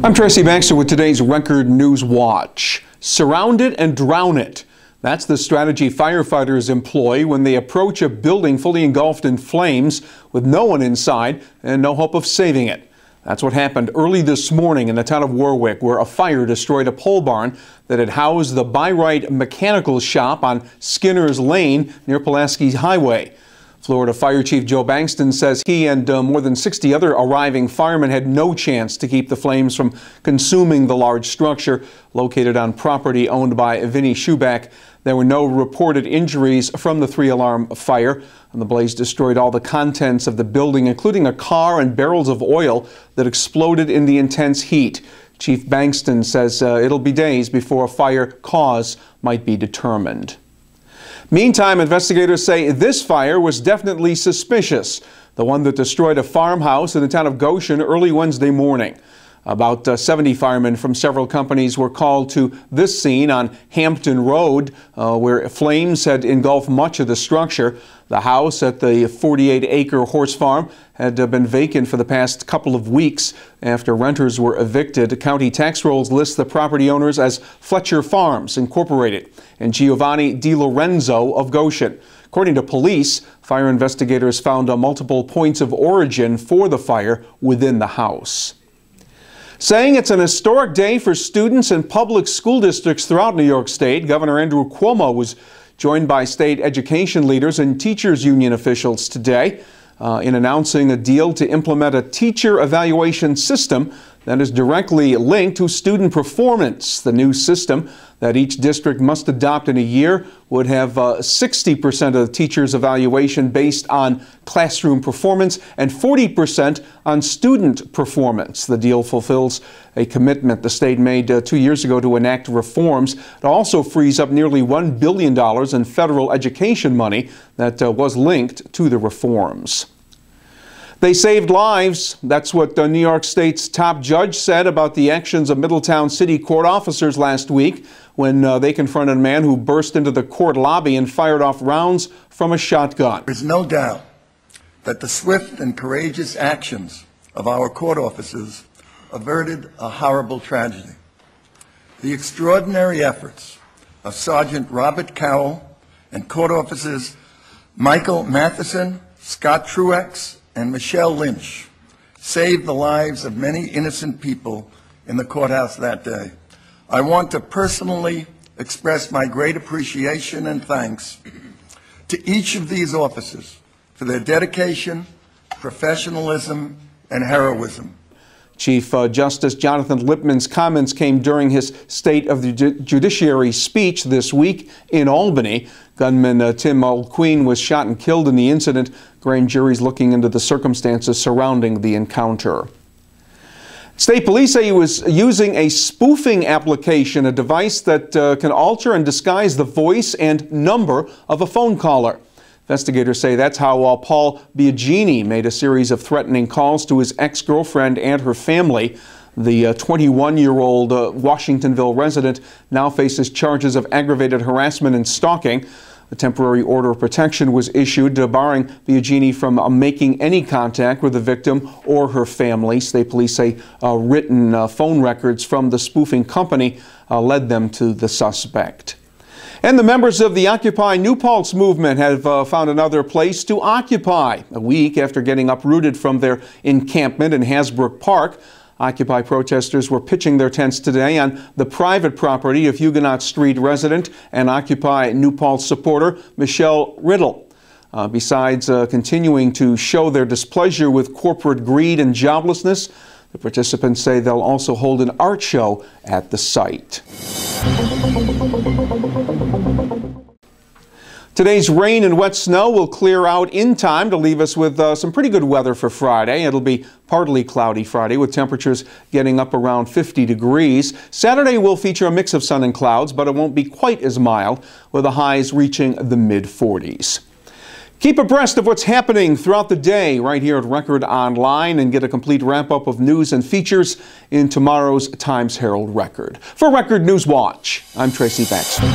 I'm Tracy Baxter with today's Record Newswatch. Surround it and drown it. That's the strategy firefighters employ when they approach a building fully engulfed in flames with no one inside and no hope of saving it. That's what happened early this morning in the town of Warwick, where a fire destroyed a pole barn that had housed the By-Right mechanical shop on Skinner's Lane near Pulaski Highway. Florida Fire Chief Joe Bankston says he and more than 60 other arriving firemen had no chance to keep the flames from consuming the large structure located on property owned by Vinnie Schuback. There were no reported injuries from the three-alarm fire, and the blaze destroyed all the contents of the building, including a car and barrels of oil that exploded in the intense heat. Chief Bankston says it'll be days before a fire cause might be determined. Meantime, investigators say this fire was definitely suspicious, the one that destroyed a farmhouse in the town of Goshen early Wednesday morning. About 70 firemen from several companies were called to this scene on Hampton Road, where flames had engulfed much of the structure. The house at the 48-acre horse farm had been vacant for the past couple of weeks after renters were evicted. County tax rolls list the property owners as Fletcher Farms Incorporated and Giovanni DiLorenzo of Goshen. According to police, fire investigators found multiple points of origin for the fire within the house. Saying it's an historic day for students in public school districts throughout New York State, Governor Andrew Cuomo was joined by state education leaders and teachers union officials today in announcing a deal to implement a teacher evaluation system that is directly linked to student performance. The new system that each district must adopt in a year would have 60% of the teachers' evaluation based on classroom performance and 40% on student performance. The deal fulfills a commitment the state made 2 years ago to enact reforms. It also frees up nearly $1 billion in federal education money that was linked to the reforms. They saved lives. That's what New York State's top judge said about the actions of Middletown City court officers last week when they confronted a man who burst into the court lobby and fired off rounds from a shotgun. There's no doubt that the swift and courageous actions of our court officers averted a horrible tragedy. The extraordinary efforts of Sergeant Robert Cowell and court officers Michael Matheson, Scott Truex, and Michelle Lynch saved the lives of many innocent people in the courthouse that day. I want to personally express my great appreciation and thanks to each of these officers for their dedication, professionalism, and heroism. Chief Justice Jonathan Lippman's comments came during his State of the Judiciary speech this week in Albany. Gunman Tim Mulqueen was shot and killed in the incident. Grand jury's looking into the circumstances surrounding the encounter. State police say he was using a spoofing application, a device that can alter and disguise the voice and number of a phone caller. Investigators say that's how Paul Biagini made a series of threatening calls to his ex-girlfriend and her family. The 21-year-old Washingtonville resident now faces charges of aggravated harassment and stalking. A temporary order of protection was issued, barring Biagini from making any contact with the victim or her family. State police say written phone records from the spoofing company led them to the suspect. And the members of the Occupy New Paltz movement have found another place to occupy. A week after getting uprooted from their encampment in Hasbrook Park, Occupy protesters were pitching their tents today on the private property of Huguenot Street resident and Occupy New Paltz supporter Michelle Riddle. Besides continuing to show their displeasure with corporate greed and joblessness, the participants say they'll also hold an art show at the site. Today's rain and wet snow will clear out in time to leave us with some pretty good weather for Friday. It'll be partly cloudy Friday with temperatures getting up around 50 degrees. Saturday will feature a mix of sun and clouds, but it won't be quite as mild, with the highs reaching the mid-40s. Keep abreast of what's happening throughout the day right here at Record Online and get a complete wrap-up of news and features in tomorrow's Times-Herald Record. For Record Newswatch, I'm Tracy Baxter.